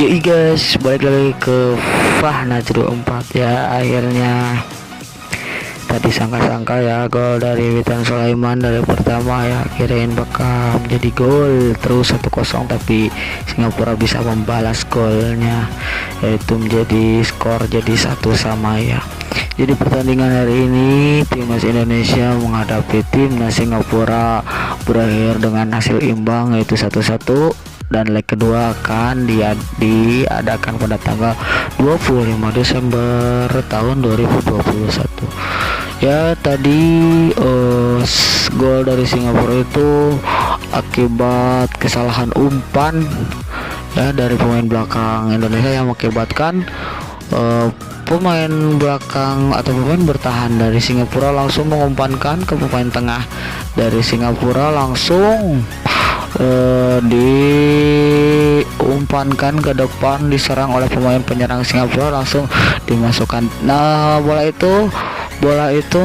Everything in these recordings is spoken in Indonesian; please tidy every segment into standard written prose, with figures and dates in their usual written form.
Yoi guys, balik lagi ke Najrul 4 ya. Akhirnya tadi sangka-sangka ya gol dari Witan Sulaiman dari pertama ya, kirain bakal menjadi gol terus 1-0, tapi Singapura bisa membalas golnya, yaitu menjadi skor jadi 1-1 ya. Jadi pertandingan hari ini timnas Indonesia menghadapi timnas Singapura berakhir dengan hasil imbang, yaitu 1-1, dan leg kedua akan diadakan pada tanggal 25 Desember tahun 2021 ya. Tadi gol dari Singapura itu akibat kesalahan umpan ya dari pemain belakang Indonesia, yang mengakibatkan pemain belakang atau pemain bertahan dari Singapura langsung mengumpankan ke pemain tengah dari Singapura, langsung diumpankan ke depan, diserang oleh pemain penyerang Singapura, langsung dimasukkan. Nah, bola itu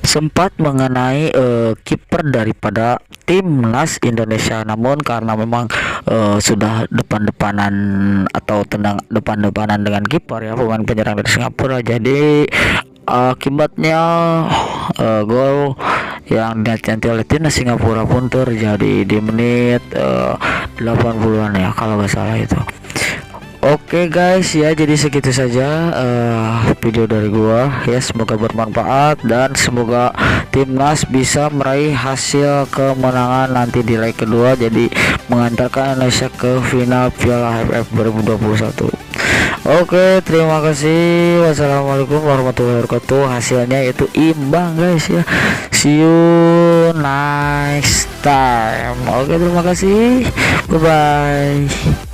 sempat mengenai kiper daripada timnas Indonesia, namun karena memang sudah depan-depanan atau tendang depan-depanan dengan kiper ya, pemain penyerang dari Singapura, jadi akibatnya gol yang dinanti oleh timnas Singapura pun terjadi di menit 80-an ya kalau nggak salah itu. Oke guys ya, jadi segitu saja video dari gua ya, semoga bermanfaat dan semoga timnas bisa meraih hasil kemenangan nanti di leg kedua, jadi mengantarkan Indonesia ke final Piala AFF 2021. Oke, terima kasih. Wassalamualaikum warahmatullahi wabarakatuh. Hasilnya itu imbang guys ya. See you next time. Oke, terima kasih. Bye bye.